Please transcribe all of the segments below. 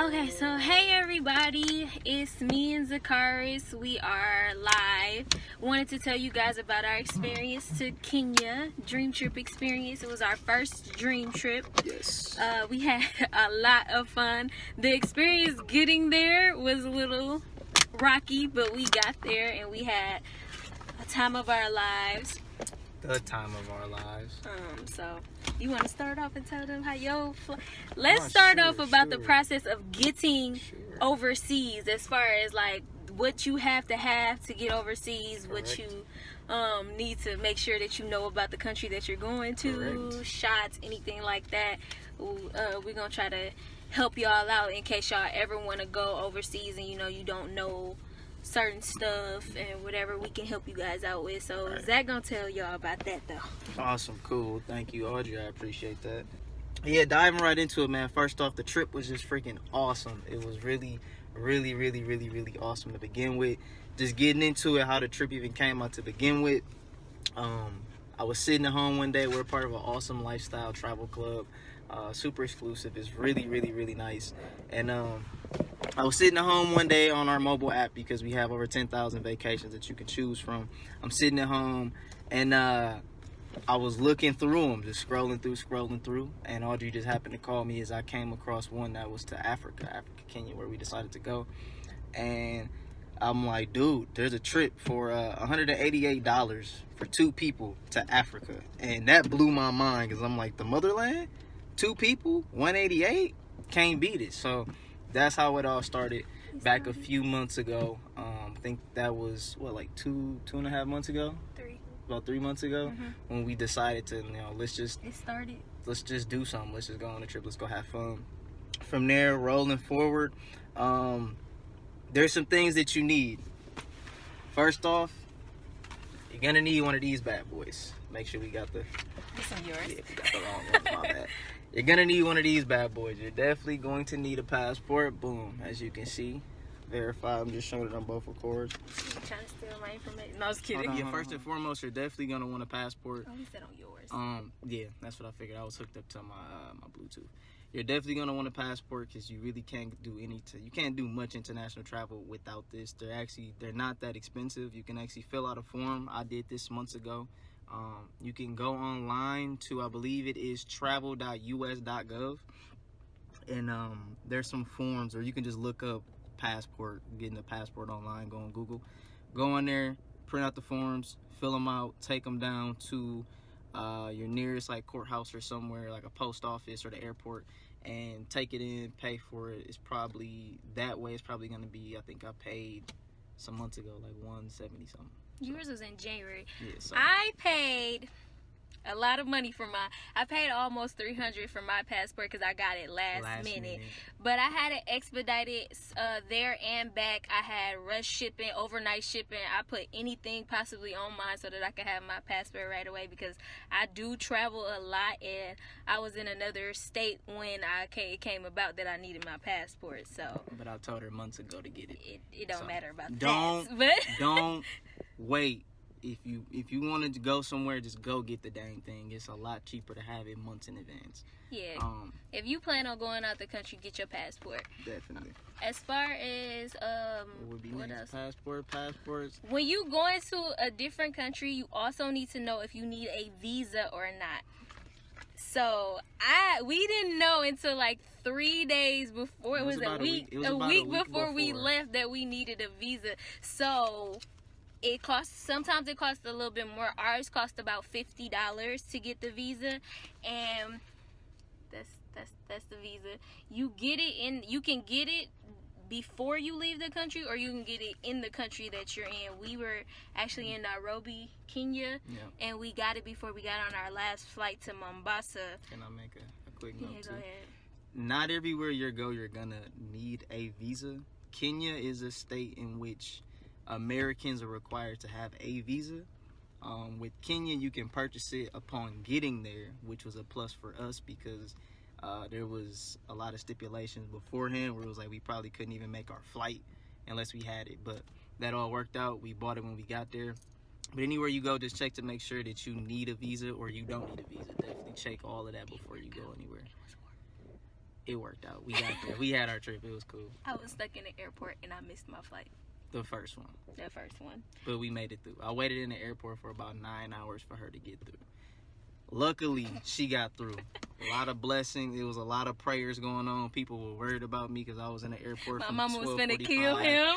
Okay, so hey everybody, it's me and Zakaris. We are live. Wanted to tell you guys about our experience to Kenya, Dreamtrip experience. It was our first dream trip. Yes. We had a lot of fun. The experience getting there was a little rocky, but we got there and we had a time of our lives. The time of our lives. So you want to start off and tell them how let's start off about the process of getting overseas, as far as like what you have to get overseas. Correct. What you need to make sure that you know about the country that you're going to. Correct. Shots, anything like that. We're gonna try to help y'all out in case y'all ever want to go overseas and you don't know certain stuff and whatever. We can help you guys out with. So right. Zach gonna tell y'all about that though. Awesome, cool. Thank you, Audrey. I appreciate that. Yeah, diving right into it, man. First off, the trip was just freaking awesome. It was really awesome to begin with. Just getting into it, how the trip even came out to begin with. I was sitting at home one day. We're part of an awesome lifestyle travel club. Super exclusive. It's really nice. And I was sitting at home one day on our mobile app because we have over 10,000 vacations that you can choose from. I'm sitting at home and I was looking through them, just scrolling through, and Audrey just happened to call me as I came across one that was to Africa, Kenya, where we decided to go. And I'm like, dude, there's a trip for $188 for two people to Africa. And that blew my mind because I'm like, the motherland? Two people, $188? Can't beat it. So that's how it all started back a few months ago. I think that was like two and a half months ago. About 3 months ago, when we decided to, let's just do something. Let's just go on a trip. Let's go have fun. From there, rolling forward, there's some things that you need. First off, you're gonna need one of these bad boys. Make sure we got the. This one yours. Yeah, we got the wrong one. My bad. You're gonna need one of these bad boys. You're definitely going to need a passport. Boom, as you can see. Verify. I'm just showing it on both records. You trying to steal my information? No, I was kidding. Yeah, first and foremost, you're definitely gonna want a passport. Oh, you said on yours. Yeah, that's what I figured. I was hooked up to my Bluetooth. You're definitely gonna want a passport because you really can't do you can't do much international travel without this. They're not that expensive. You can actually fill out a form. I did this months ago. You can go online to, I believe it is travel.us.gov, and there's some forms, or you can just look up passport, getting a passport online. Go on Google, go on there, print out the forms, fill them out, take them down to your nearest like courthouse or somewhere like a post office or the airport, and take it in, pay for it. It's probably that way. It's probably going to be, I think I paid some months ago like $170 something. Yours was in January. Yeah, so I paid a lot of money for I paid almost $300 for my passport because I got it last minute. But I had it expedited there and back. I had rush shipping, overnight shipping. I put anything possibly on mine so that I could have my passport right away, because I do travel a lot, and I was in another state when it came about that I needed my passport. So, but I told her months ago to get it. It don't matter about that. Don't wait. If you wanted to go somewhere, just go get the dang thing. It's a lot cheaper to have it months in advance. Yeah. If you plan on going out the country, get your passport. Definitely. As far as what else? Passports. When you go into a different country, you also need to know if you need a visa or not. So we didn't know until like 3 days before. It was a week before we left that we needed a visa. So sometimes it costs a little bit more. Ours cost about $50 to get the visa, and that's the visa. You can get it before you leave the country, or you can get it in the country that you're in. We were actually in Nairobi, Kenya, and we got it before we got on our last flight to Mombasa. Can I make a quick note too? Go ahead. Not everywhere you're gonna need a visa. Kenya is a state in which Americans are required to have a visa. With Kenya, you can purchase it upon getting there, which was a plus for us because there was a lot of stipulations beforehand where it was like we probably couldn't even make our flight unless we had it. But that all worked out. We bought it when we got there. But anywhere you go, just check to make sure that you need a visa or you don't need a visa. Definitely check all of that before you go anywhere. it worked out. We got there. We had our trip. It was cool. I was stuck in the airport and I missed my flight. The first one. But we made it through. I waited in the airport for about 9 hours for her to get through. Luckily, she got through. A lot of blessings. It was a lot of prayers going on. People were worried about me because I was in the airport. My mama was finna kill him.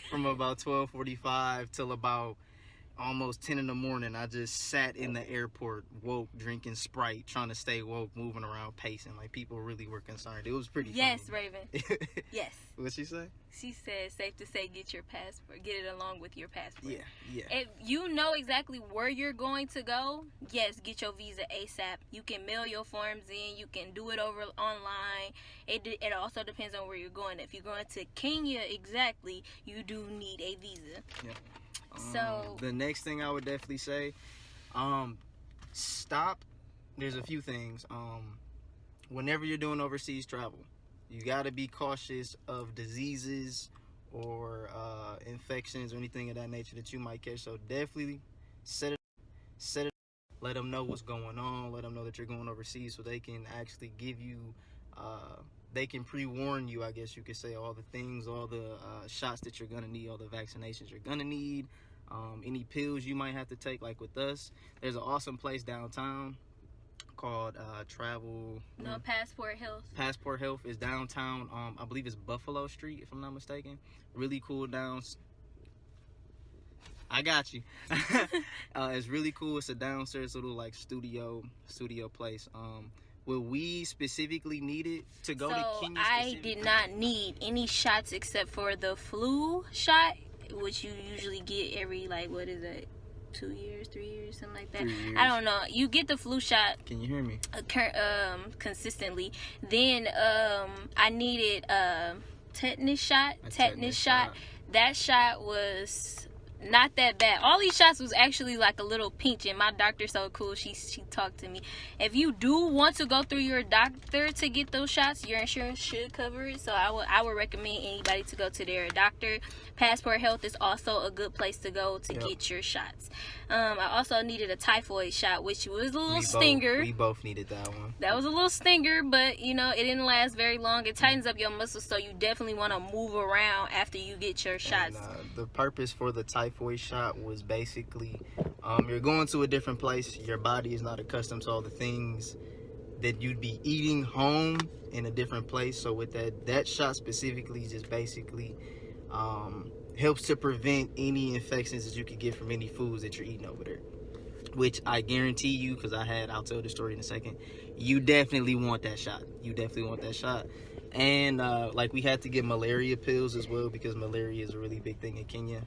From about 12:45 till about almost 10 in the morning. I just sat in the airport, woke, drinking Sprite, trying to stay woke, moving around, pacing. Like, people really were concerned. It was pretty Yes, funny. Raven. Yes. What'd she say? She said, safe to say, get your passport. Get it along with your passport. Yeah. If you know exactly where you're going to go, yes, get your visa ASAP. You can mail your forms in. You can do it over online. It also depends on where you're going. If you're going to Kenya, exactly, you do need a visa. Yeah. So the next thing I would definitely say, stop. There's a few things. Whenever you're doing overseas travel, you got to be cautious of diseases or infections or anything of that nature that you might catch. So definitely set it. Let them know what's going on. Let them know that you're going overseas so they can actually give you. They can pre-warn you, I guess you could say, all the things, all the shots that you're gonna need, all the vaccinations you're gonna need, any pills you might have to take. Like with us, there's an awesome place downtown called Passport Health. Passport Health is downtown. I believe it's Buffalo Street, if I'm not mistaken. Really cool I got you. It's really cool. It's a downstairs little like studio place. Will we specifically need it to go to Kenya? I did not need any shots except for the flu shot, which you usually get every, 2 years, 3 years, something like that. 3 years. I don't know. You get the flu shot. Can you hear me? Consistently. Then I needed a tetanus shot. That shot was not that bad. All these shots was actually like a little pinch, and my doctor's so cool. She talked to me. If you do want to go through your doctor to get those shots, your insurance should cover it. So I would recommend anybody to go to their doctor. Passport Health is also a good place to go to get your shots. I also needed a typhoid shot, which was a little stinger. We both needed that one. That was a little stinger, but it didn't last very long. It tightens up your muscles, so you definitely want to move around after you get your shots. And, the purpose for the typhoid shot was basically you're going to a different place. Your body is not accustomed to all the things that you'd be eating home in a different place. So with that shot specifically just basically helps to prevent any infections that you could get from any foods that you're eating over there, which I guarantee you, because I'll tell the story in a second, you definitely want that shot. And we had to get malaria pills as well, because malaria is a really big thing in Kenya.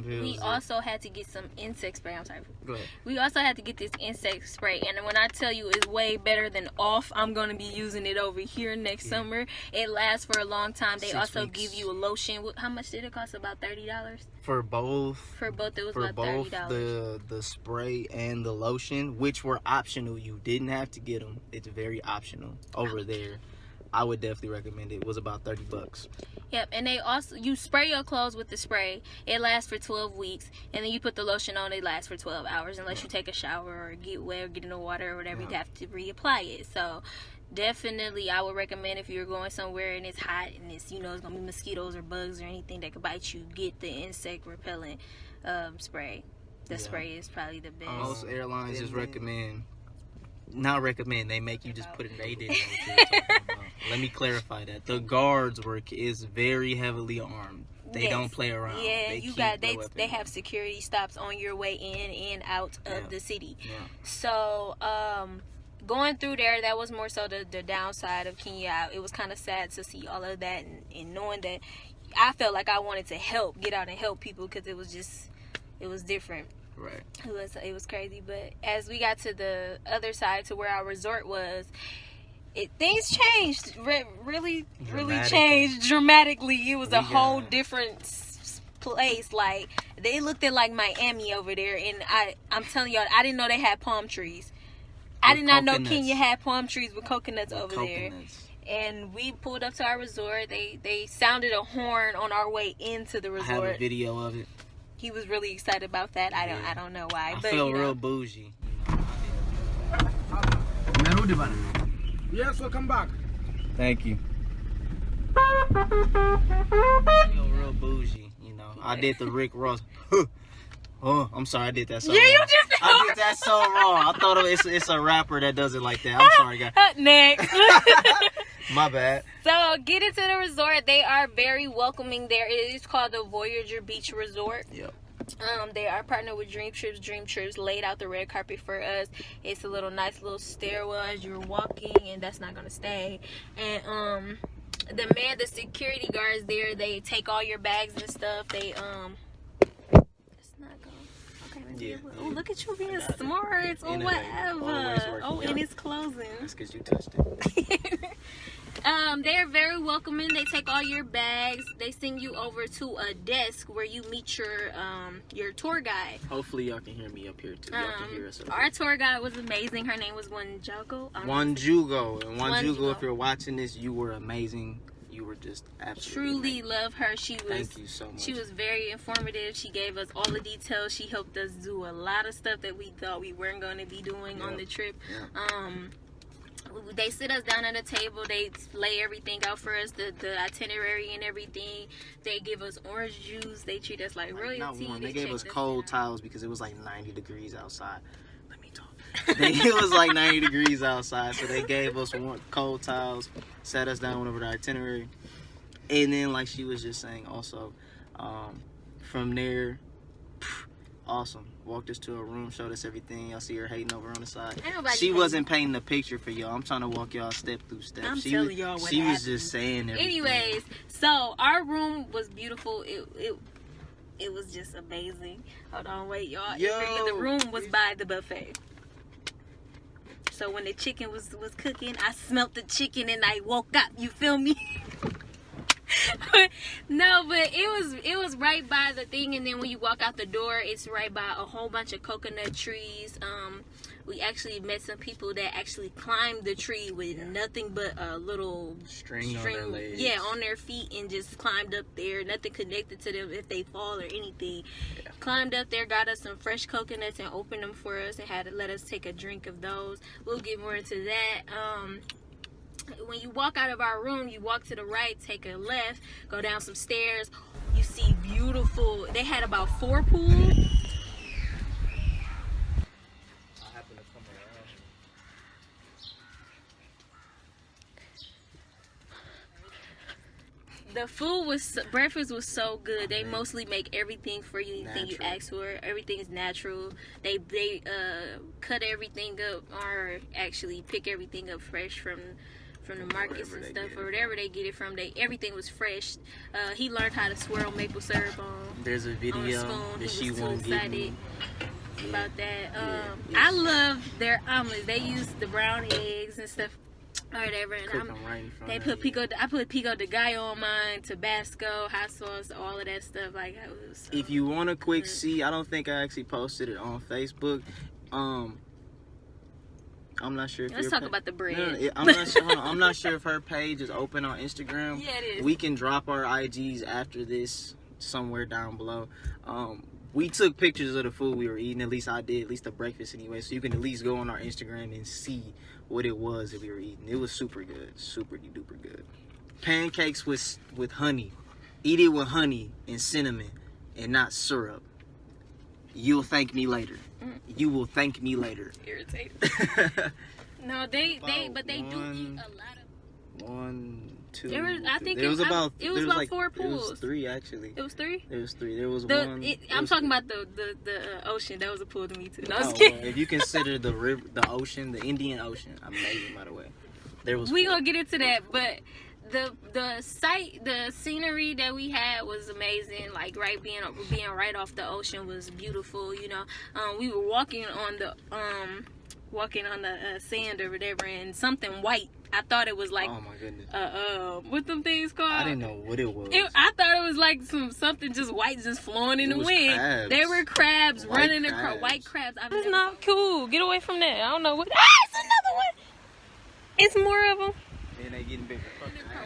We also had to get some insect spray. I'm sorry. Go ahead. We also had to get this insect spray, and when I tell you it's way better than off, I'm going to be using it over here next summer. It lasts for a long time. They 6 also weeks. give you a lotion. How much did it cost? About $30? For both, it was for about both $30. the spray and the lotion, which were optional. You didn't have to get them. It's very optional over there. I would definitely recommend it. It was about $30. Yep, and they also, you spray your clothes with the spray. It lasts for 12 weeks, and then you put the lotion on. It lasts for 12 hours unless you take a shower or get wet or get in the water or whatever. You have to reapply it. So definitely, I would recommend if you're going somewhere and it's hot and it's it's gonna be mosquitoes or bugs or anything that could bite you, get the insect repellent spray. The spray is probably the best. Most airlines just they make you just put it. They didn't know what you were talking about. Let me clarify that. The guards work is very heavily armed. They don't play around. Yeah, they have security stops on your way in and out of the city. Yeah. So going through there, that was more so the downside of Kenya. It was kind of sad to see all of that, and knowing that I felt like I wanted to get out and help people, because it was different. Right. It was crazy, but as we got to the other side, to where our resort was, things changed. Really changed dramatically. It was a whole different place. Like, they looked at like Miami over there, and I'm telling y'all, I didn't know they had palm trees. I did not know Kenya had palm trees with coconuts over there. And we pulled up to our resort. They sounded a horn on our way into the resort. I have a video of it. He was really excited about that. I don't know why. I feel real bougie. Yes, welcome back. Thank you. Yo, real bougie, you know. I did the Rick Ross. Oh, I'm sorry, I did that so wrong. I did that so wrong. I thought it's a rapper that does it like that. I'm sorry, guys. Next. My bad. So, get into the resort. They are very welcoming there. It is called the Voyager Beach Resort. Yep. They are partnered with Dreamtrips. Dreamtrips laid out the red carpet for us. It's a nice little stairwell as you're walking, and that's not gonna stay. And the security guards there, they take all your bags and stuff. They it's not going. Okay, maybe oh, look at you being smart or whatever. Oh, and it's closing. That's because you touched it. They're very welcoming. They take all your bags. They send you over to a desk where you meet your tour guide. Hopefully y'all can hear me up here too. Y'all can hear us up here. Our tour guide was amazing. Her name was Wanjugo. Wanjugo. And Wanjugo, if you're watching this, you were amazing. You were just absolutely truly love her. Thank you so much. She was very informative. She gave us all the details. She helped us do a lot of stuff that we thought we weren't going to be doing on the trip. They sit us down at a table. They lay everything out for us, the itinerary and everything. They give us orange juice. They treat us like royalty. Not one. They gave us cold towels because it was like 90 degrees outside. Let me talk. It was like 90 degrees outside, so they gave us cold towels, sat us down, went over the itinerary, and then like she was just saying, also from there, awesome. Walked us to a room, showed us everything. Y'all see her hating over on the side. She wasn't painting the picture for y'all. I'm trying to walk y'all step through step. I'm telling y'all what She happened. was just saying everything. Anyways, so our room was beautiful. It was just amazing. Hold on, wait, y'all. The room was by the buffet. So when the chicken was cooking, I smelt the chicken and I woke up. You feel me? No, but it was right by the thing, and then when you walk out the door, it's right by a whole bunch of coconut trees. We actually met some people that actually climbed the tree with nothing but a little string on their legs. Yeah, on their feet, and just climbed up there. Nothing connected to them if they fall or anything. Yeah. Climbed up there, got us some fresh coconuts and opened them for us, and had to let us take a drink of those. We'll get more into that. When you walk out of our room, you walk to the right, take a left, go down some stairs. You see beautiful. They had about 4 pools. The breakfast was so good. They mostly make everything for you, anything you ask for. Everything is natural. They cut everything up, or actually pick everything up fresh from the markets and stuff, or whatever they get it from. Everything was fresh. He learned how to swirl maple syrup on. There's a video that she won't give me about that. I love their omelets. They use the brown eggs and stuff, or whatever. And I put pico de gallo on mine, Tabasco, hot sauce, all of that stuff. Like, if you want a quick see, I don't think I actually posted it on Facebook. I'm not sure if let's talk about the bread. No, I'm not sure. I'm not sure if her page is open on Instagram. Yeah, it is. We can drop our IGs after this somewhere down below. We took pictures of the food we were eating. At least I did. At least the breakfast anyway. So you can at least go on our Instagram and see what it was that we were eating. It was super good, super duper good. Pancakes with honey. Eat it with honey and cinnamon and not syrup. You'll thank me later. You will thank me later. Irritating. No, they do eat a lot of. 1, 2. It was about 4 pools. It was 3 actually. It was 3. It was 3. There was one. I'm talking about the ocean. That was a pool to me too. No, I was kidding. Well, if you consider the river, the ocean, the Indian Ocean, amazing by the way. We gonna get into that, but. The scenery that we had was amazing. Like being right off the ocean was beautiful. You know, we were walking on the sand or whatever, and something white. I thought it was like, oh my goodness, what them things called? I didn't know what it was. I thought it was like something just white, just flowing in the wind. Crabs. There were crabs running across. White crabs. That's not cool. Get away from that. I don't know what. It's another one. It's more of them. And they getting bigger.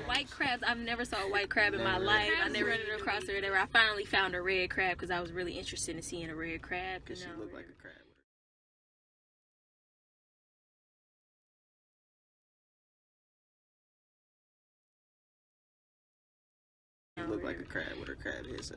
White crabs. I've never saw a white crab in my life. I never ran across her there. I finally found a red crab because I was really interested in seeing a red crab. Because she looked like a crab. look like a crab with her crab head. So,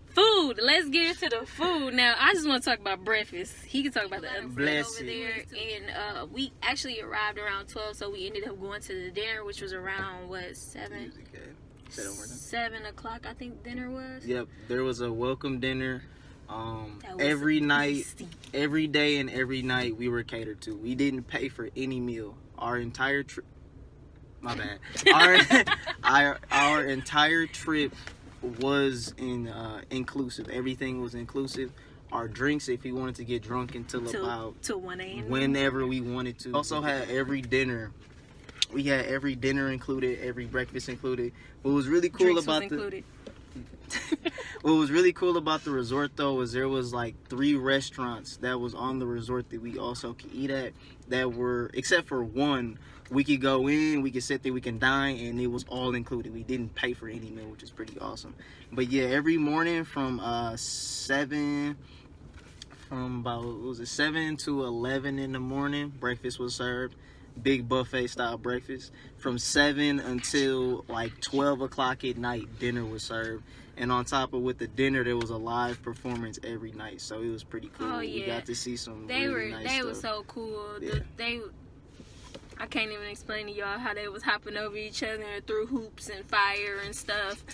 food. Let's get into the food. Now, I just want to talk about breakfast. He can talk about the other food over there. And we actually arrived around 12, so we ended up going to the dinner, which was around, 7 o'clock, I think dinner was. Yep, there was a welcome dinner. Every night, every day and every night we were catered to. We didn't pay for any meal. Our entire trip, my bad. Our entire trip was inclusive. Everything was inclusive. Our drinks, if we wanted to get drunk until about 1 a.m. whenever we wanted to. Also had every dinner. We had every dinner included, every breakfast included. What was really cool what was really cool about the resort though was there was like 3 restaurants that was on the resort that we also could eat at, that were, except for one, we could go in, we could sit there, we can dine, and it was all included. We didn't pay for any meal, which is pretty awesome. But yeah, every morning from 7 to 11 in the morning, breakfast was served. Big buffet style breakfast. From 7 until like 12 o'clock at night, dinner was served. And on top of with the dinner, there was a live performance every night, so it was pretty cool. Oh, yeah. We got to see some They nice were so cool. Yeah. I can't even explain to y'all how they was hopping over each other and through hoops and fire and stuff.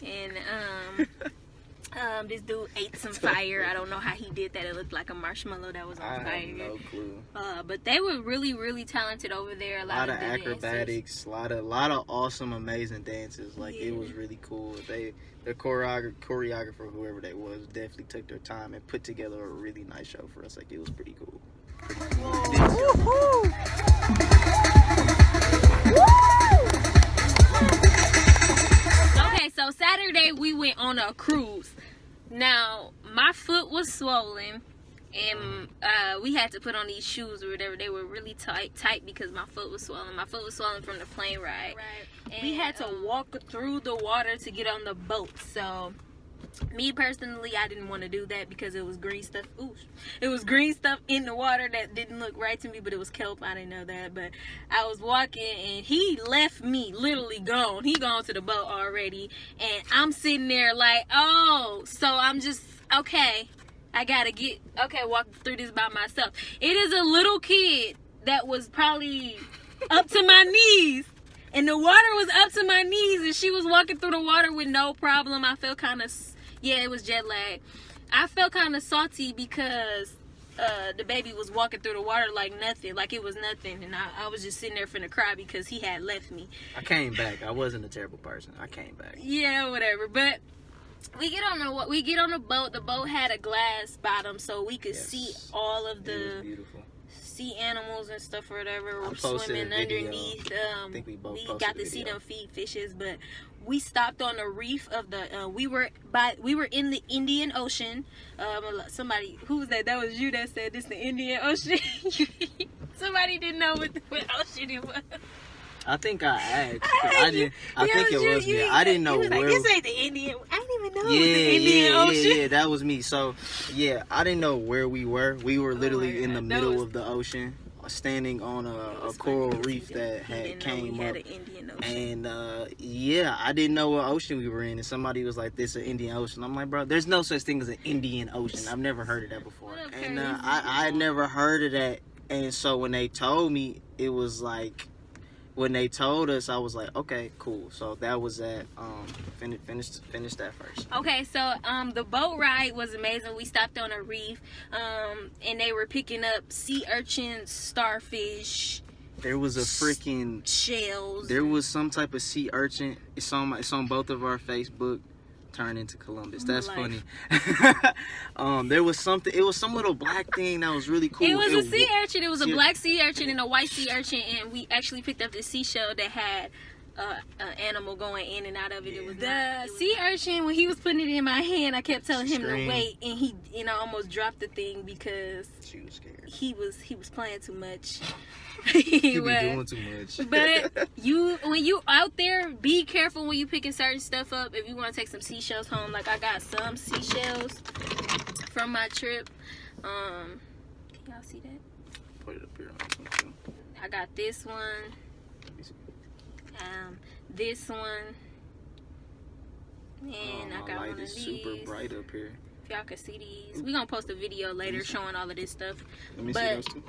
And this dude ate some fire. I don't know how he did that. It looked like a marshmallow that was on fire. I have no clue. But they were really, really talented over there. A lot of acrobatics, a lot of awesome, amazing dances. Like it was really cool. The choreographer, whoever they was, definitely took their time and put together a really nice show for us. Like it was pretty cool. Okay, so Saturday we went on a cruise. Now my foot was swollen, and we had to put on these shoes or whatever. They were really tight because my foot was swollen. My foot was swollen from the plane ride. Right. And we had to walk through the water to get on the boat. So me personally, I didn't want to do that because it was green stuff. Ooh, it was green stuff in the water that didn't look right to me, but it was kelp. I didn't know that. But I was walking and he left me literally gone. He gone to the boat already, and I'm sitting there like, oh, so I'm just okay. I gotta walk through this by myself. It is a little kid that was probably up to my knees. And the water was up to my knees, and she was walking through the water with no problem. I felt kind of, it was jet lag. I felt kind of salty because the baby was walking through the water like nothing, like it was nothing. And I was just sitting there finna cry because he had left me. I came back. I wasn't a terrible person. I came back. Yeah, whatever. But we get on the boat. The boat had a glass bottom, so we could see all of the sea animals and stuff or whatever were swimming underneath. I think we got to see them feed fishes, but we stopped on the reef of the we were in the Indian Ocean. Somebody, who was that? That was you that said this the Indian Ocean. Somebody didn't know what ocean it was. I think I asked. I think it was me. I didn't know where. Like, this ain't the Indian. I didn't even know it was the Indian Ocean. Yeah, that was me. So, yeah, I didn't know where we were. We were literally in the middle of the ocean, standing on a coral reef that came up. And, I didn't know what ocean we were in. And somebody was like, this is an Indian Ocean. I'm like, bro, there's no such thing as an Indian Ocean. I've never heard of that before. And I had never heard of that. And so when they told me, it was like, when they told us, I was like, okay, cool. So that was that. Finish that first. Okay, so the boat ride was amazing. We stopped on a reef, and they were picking up sea urchins, starfish. There was a freaking shells. There was some type of sea urchin. It's on both of our Facebook. Turn into Columbus. That's funny. There was something. It was some little black thing that was really cool. It was a sea urchin. It was a black sea urchin and a white sea urchin, and we actually picked up the seashell that had an animal going in and out of it. It was the sea urchin. When he was putting it in my hand, I kept telling him to wait, and he, almost dropped the thing because she was scared. He was playing too much. He was doing too much. But when you out there, be careful when you picking certain stuff up. If you want to take some seashells home, like I got some seashells from my trip. Can y'all see that? Put it up here. I got this one. Let me see. This one. And I got one of these. Super bright up here. If y'all can see these, we're gonna post a video later showing all of this stuff. Let me see those two.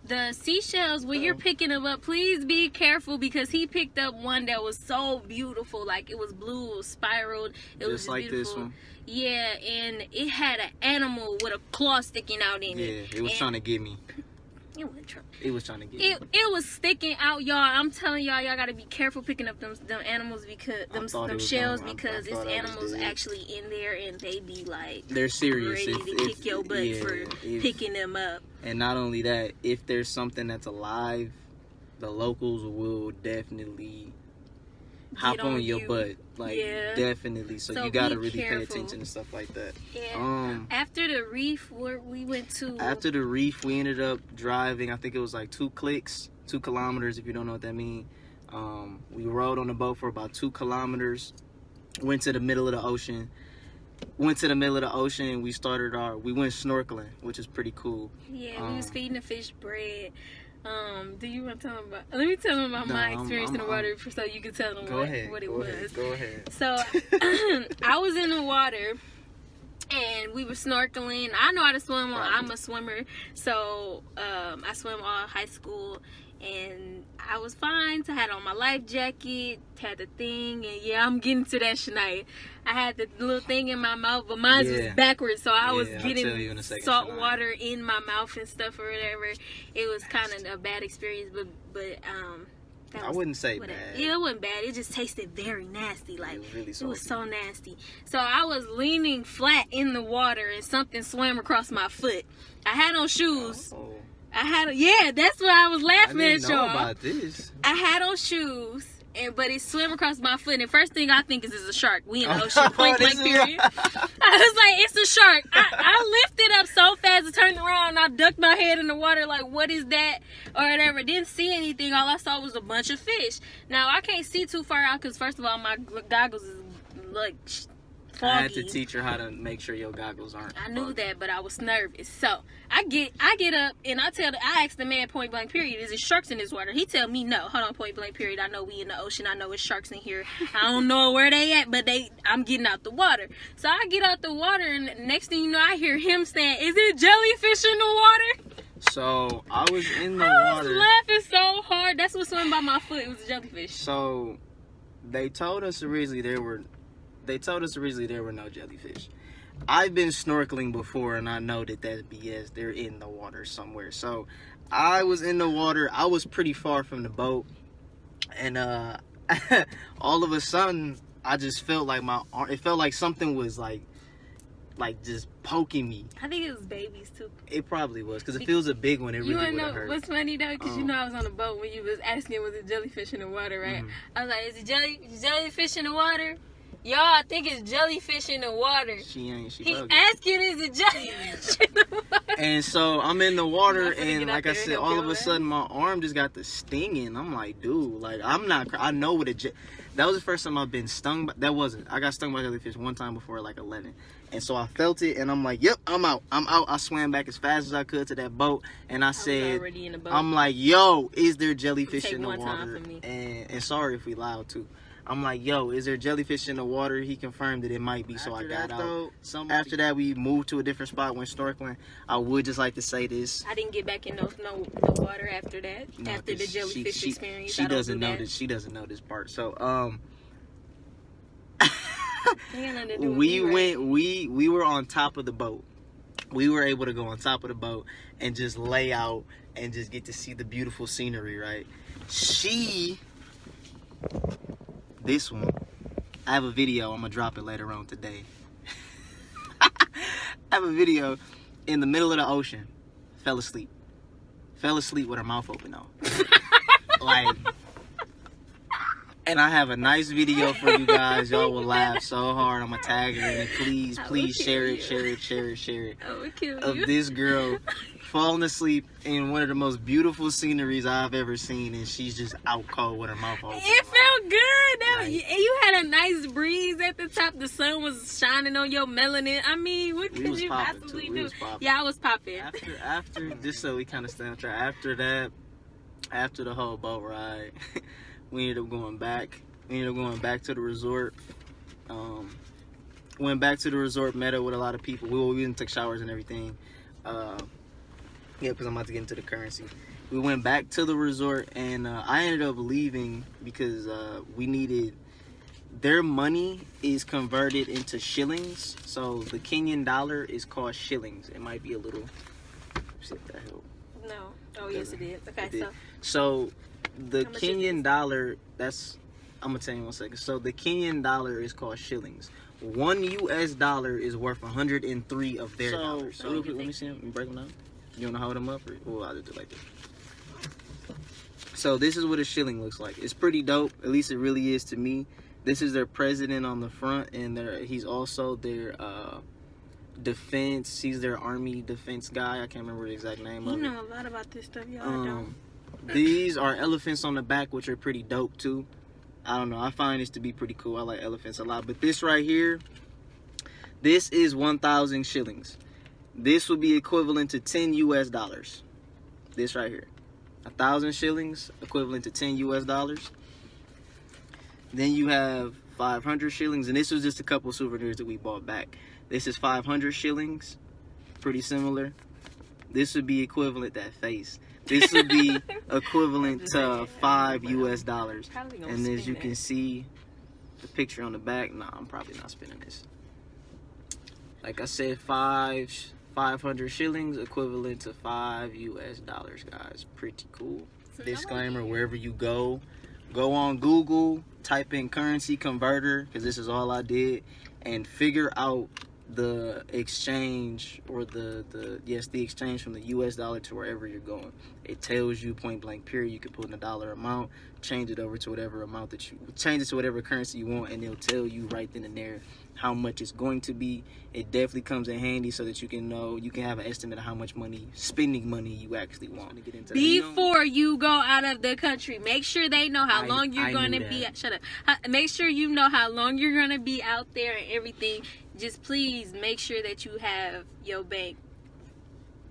The seashells, when you're picking them up, please be careful because he picked up one that was so beautiful. Like it was blue, it was spiraled. It was just like beautiful. This one. Yeah, and it had an animal with a claw sticking out in it. Yeah, it was trying to get me. It was trying to get me. It was sticking out, y'all. I'm telling y'all gotta be careful picking up them animals because them shells because it's animals actually in there and they be like they're serious. Ready to kick your butt for picking them up. And not only that, if there's something that's alive, the locals will definitely hop on your butt. Like, definitely. So you gotta really pay attention to stuff like that. Yeah. After the reef, where we went to. After the reef, we ended up driving. I think it was like 2 kilometers. If you don't know what that means. We rode on the boat for about 2 kilometers. Went to the middle of the ocean. We went snorkeling, which is pretty cool. Yeah, we was feeding the fish bread. Do you want to tell them about? Let me tell them about my experience in the water, so you can tell them what it was. Go ahead. So I was in the water, and we were snorkeling. I know how to swim. I'm a swimmer, so I swam all high school, and I was fine. So I had on my life jacket, had the thing, and I'm getting to that tonight. I had the little thing in my mouth, but mine was backwards, so I was getting salt water in my mouth and stuff or whatever. It was kind of a bad experience, but I wouldn't say bad. Yeah, it wasn't bad. It just tasted very nasty. Like it was so nasty. So I was leaning flat in the water, and something swam across my foot. I had on shoes. Oh. That's why I was laughing at y'all. I didn't know about this. I had on shoes. But it swam across my foot, and the first thing I think is it's a shark. We in the ocean, point blank period. I was like, it's a shark. I lifted up so fast, I turned around, and I ducked my head in the water like, what is that? Or whatever. Didn't see anything. All I saw was a bunch of fish. Now, I can't see too far out because, first of all, my goggles is like foggy. I had to teach her how to make sure your goggles aren't I knew that, but I was nervous. So I get up and I ask the man point blank period, is it sharks in this water? He tell me no. Hold on, point blank period. I know we in the ocean. I know it's sharks in here. I don't know where they at, but I'm getting out the water. So I get out the water, and next thing you know, I hear him saying, "Is it jellyfish in the water?" So I was in the water. I was laughing so hard. That's what swam by my foot. It was a jellyfish. So they told us originally there were no jellyfish. I've been snorkeling before, and I know that that's BS. They're in the water somewhere. So I was in the water. I was pretty far from the boat, and all of a sudden, I just felt like my arm. It felt like something was like just poking me. I think it was babies too. It probably was, because if it was a big one, it really would have hurt. You know what's funny though? Because you know I was on the boat when you was asking was it jellyfish in the water, right? Mm-hmm. I was like, is it jellyfish in the water? Y'all, I think it's jellyfish in the water. She ain't. He asking, is it jellyfish in the water? And so I'm in the water, and like I said, all of a sudden my arm just got the stinging. I'm like, dude, like I know what that was the first time I've been stung. But that wasn't. I got stung by jellyfish one time before, like 11. And so I felt it, and I'm like, yep, I'm out. I swam back as fast as I could to that boat, and I said, I'm like, yo, is there jellyfish in the water? And sorry if we loud too. I'm like, yo, is there jellyfish in the water? He confirmed that it might be, so I got out. After that, we moved to a different spot, went snorkeling. I would just like to say this. I didn't get back in no water after that, after the jellyfish experience. She doesn't know this. She doesn't know this part. So, we were on top of the boat. We were able to go on top of the boat and just lay out and just get to see the beautiful scenery, right? This one, I have a video. I'm gonna drop it later on today. I have a video in the middle of the ocean. Fell asleep with her mouth open though. Like, and I have a nice video for you guys. Y'all will laugh so hard. I'm gonna tag her in it. Please share it. Of this girl falling asleep in one of the most beautiful sceneries I've ever seen, and she's just out cold with her mouth open. It felt good. You had a nice breeze at the top. The sun was shining on your melanin. I mean, what could you possibly do? Yeah, I was popping. After just so we kind of stand on track. After that, after the whole boat ride, we ended up going back. We ended up going back to the resort. Went back to the resort, met up with a lot of people. We didn't take showers and everything. Yeah, because I'm about to get into the currency. We went back to the resort, and I ended up leaving because we needed... Their money is converted into shillings. So the Kenyan dollar is called shillings. It might be a little... See if that helps. No. Oh, yes, it is. Okay, it did. So the Kenyan dollar, that's... I'm going to tell you in 1 second. So the Kenyan dollar is called shillings. $1 US is worth 103 of their dollars. So real quick, let me see them. Let me break them down. You want to hold them up? Or well, I'll just do it like this. So this is what a shilling looks like. It's pretty dope. At least it really is to me. This is their president on the front, and he's also their defense. He's their army defense guy. I can't remember the exact name of it. You know a lot about this stuff, y'all don't. These are elephants on the back, which are pretty dope too. I don't know. I find this to be pretty cool. I like elephants a lot. But this right here, this is 1,000 shillings. This would be equivalent to 10 US dollars. This right here. 1,000 shillings equivalent to 10 US dollars. Then you have 500 shillings. And this was just a couple souvenirs that we bought back. This is 500 shillings. Pretty similar. This would be equivalent, that face. This would be equivalent to 5 US dollars. And as you can see, the picture on the back, nah, I'm probably not spinning this. Like I said, 500 shillings equivalent to 5 US dollars, guys. Pretty cool. Disclaimer, wherever you go on Google, type in currency converter, because this is all I did, and figure out the exchange, or the exchange from the US dollar to wherever you're going. It tells you point blank period. You can put in a dollar amount, change it over to whatever amount change it to whatever currency you want, and it'll tell you right then and there how much it's going to be. It definitely comes in handy so that you can have an estimate of how much spending money you actually want to get into. Before you go out of the country, make sure they know how long you're going to be. Shut up. Make sure you know how long you're going to be out there and everything. Just please make sure that you have your bank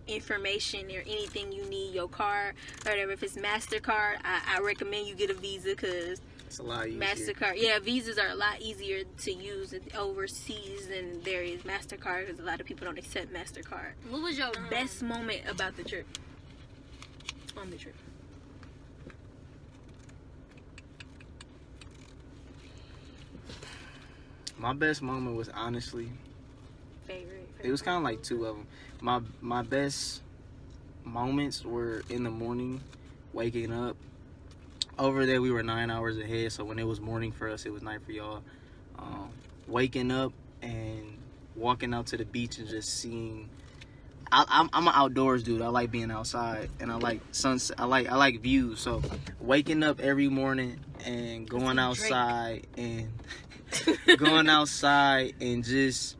information or anything you need, your card or whatever. If it's MasterCard, I recommend you get a Visa, because it's a lot easier. MasterCard, yeah, Visas are a lot easier to use overseas than there is MasterCard, because a lot of people don't accept MasterCard. What was your best moment about the trip? On the trip. My best moment was honestly... Favorite it was kind of like two of them. My best moments were in the morning, waking up. Over there, we were 9 hours ahead, so when it was morning for us, it was night for y'all. Waking up and walking out to the beach and just seeing... I'm an outdoors dude. I like being outside, and I like sunset. I like views. So waking up every morning and going outside and just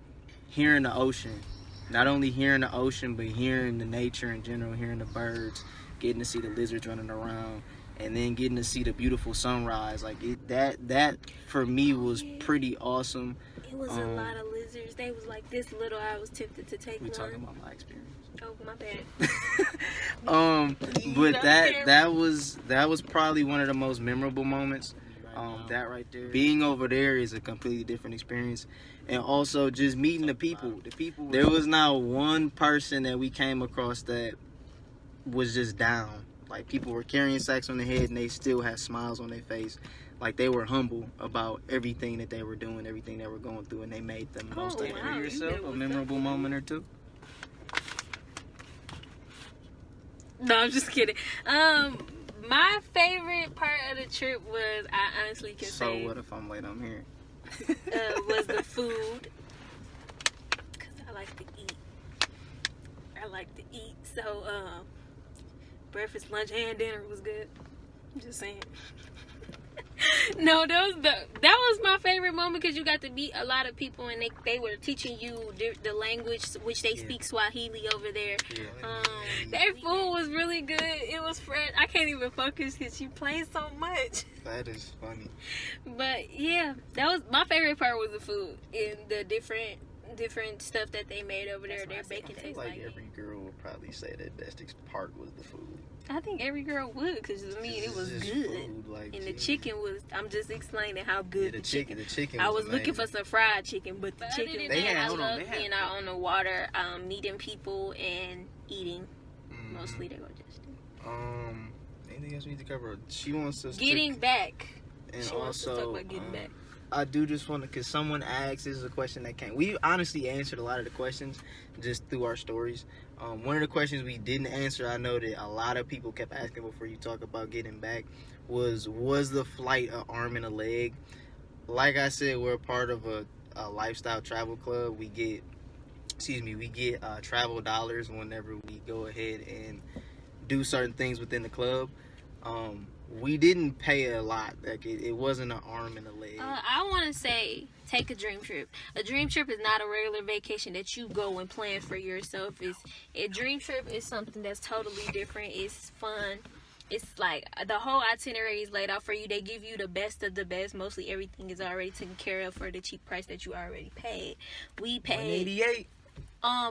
hearing the ocean. Not only hearing the ocean, but hearing the nature in general, hearing the birds, getting to see the lizards running around, and then getting to see the beautiful sunrise. Like that for me was pretty awesome. It was a lot of lizards. They was like this little. I was tempted to take one. We're talking about my experience. Oh, my bad. But that was probably one of the most memorable moments. That right there. Being over there is a completely different experience. And also just meeting the people. There was not one person that we came across that was just down. Like, people were carrying sacks on their head and they still had smiles on their face. Like, they were humble about everything that they were doing, everything they were going through, and they made the most of it. For yourself, a memorable moment or two? No, I'm just kidding. My favorite part of the trip was, I honestly can say... So what if I'm late? I'm here. Was the food. Because I like to eat. So, breakfast, lunch, and dinner was good. I'm just saying. No, that was my favorite moment, because you got to meet a lot of people, and they were teaching you the language which they speak Swahili over there. Their food was really good. It was fresh. I can't even focus because you play so much. That is funny. But yeah, that was my favorite part, was the food and the different different stuff that they made over there. Their bacon tastes like every girl would probably say that best part was the food. I think every girl would, because I mean it was good. Food, like, and the chicken was. I'm just explaining how good the chicken. The chicken. I was looking for some fried chicken, but the chicken. I love being out on the water, meeting people and eating. Mostly they go just. Anything else we need to cover? She wants us getting back. And she wants also, to talk about getting back. I do just want to, because someone asked, this is a question that came. We honestly answered a lot of the questions just through our stories. One of the questions we didn't answer, I know that a lot of people kept asking before you talk about getting back, was the flight an arm and a leg? Like I said, we're a part of a lifestyle travel club. We get travel dollars whenever we go ahead and do certain things within the club. We didn't pay a lot. Like it wasn't an arm and a leg. I want to say, take a dream trip. A dream trip is not a regular vacation that you go and plan for yourself. A dream trip is something that's totally different. It's fun. It's like the whole itinerary is laid out for you. They give you the best of the best. Mostly everything is already taken care of for the cheap price that you already paid. We paid $188.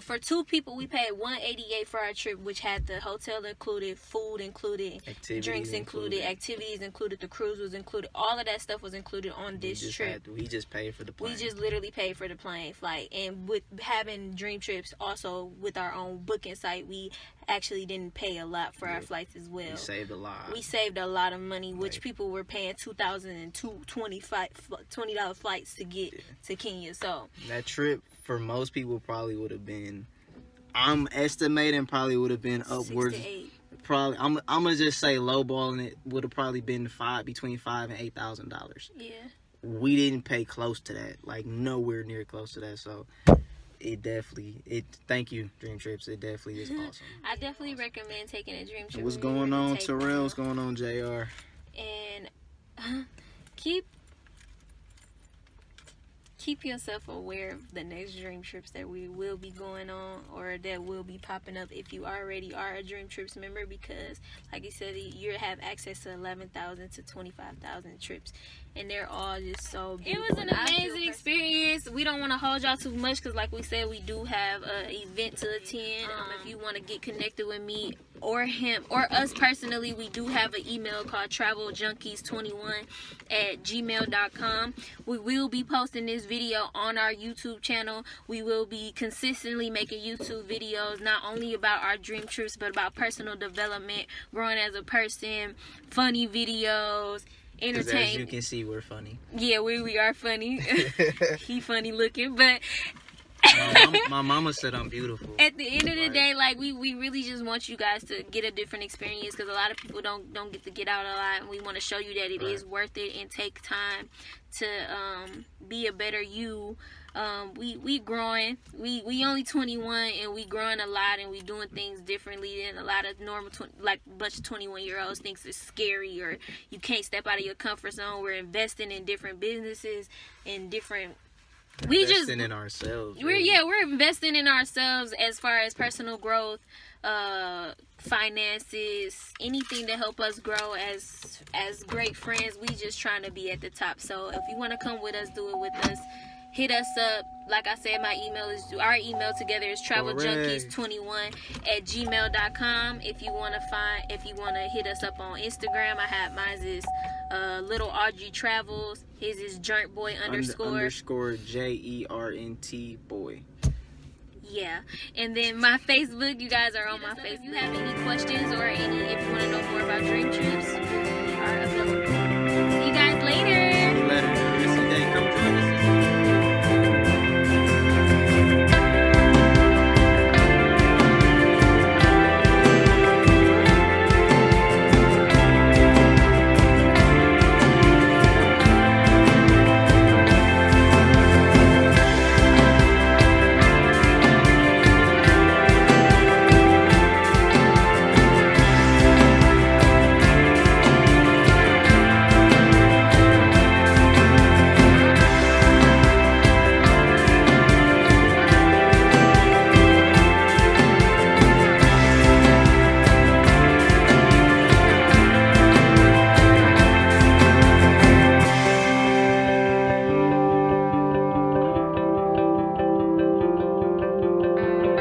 For 2 people, we paid $188 for our trip, which had the hotel included, food included, drinks included, activities included, the cruise was included. All of that stuff was included on this trip. We just paid for the plane. We just literally paid for the plane flight. And with having Dream Trips, also with our own booking site, we actually didn't pay a lot for our flights as well. We saved a lot. We saved a lot of money, which people were paying $20 flights to get to Kenya. So that trip for most people probably would have been, I'm estimating, probably would have been upwards. 6 to 8. Probably, I'm gonna just say lowballing it, would have probably been between $5,000 and $8,000. Yeah. We didn't pay close to that, like nowhere near close to that. So thank you, Dream Trips. It definitely is awesome. I definitely recommend taking a Dream Trip. What's going on, Terrell? What's going on, JR? And keep yourself aware of the next Dream Trips that we will be going on or that will be popping up if you already are a Dream Trips member, because like you said, you have access to 11,000 to 25,000 trips, and they're all just so beautiful. It was an amazing experience. We don't want to hold y'all too much because like we said, we do have an event to attend. If you want to get connected with me or him or us personally, we do have an email called traveljunkies21@gmail.com. We will be posting this video on our YouTube channel. We will be consistently making YouTube videos, not only about our dream trips, but about personal development, growing as a person, funny videos, entertainment. As you can see, we're funny. Yeah, we are funny. He funny looking, but my mama said I'm beautiful. At the end of the day, like we really just want you guys to get a different experience, because a lot of people don't get to get out a lot, and we want to show you that it is worth it and take time to be a better you. We growing. We only 21 and we growing a lot, and we doing things differently than a lot of normal like a bunch of 21-year-olds thinks it's scary or you can't step out of your comfort zone. We're investing in different businesses and different. Investing in ourselves. We're investing in ourselves as far as personal growth, finances, anything to help us grow as great friends. We just trying to be at the top. So if you want to come with us, do it with us. Hit us up. Like I said, our email together is traveljunkies21@gmail.com. If you want to hit us up on Instagram, I have mine is Little Audrey Travels. His is Jernt_boy_. Underscore JERNT boy. Yeah. And then my Facebook, you guys are on my Facebook. If you have any questions or if you want to know more about Dream Trips, we are available. See you guys later. Come join us.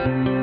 Bye.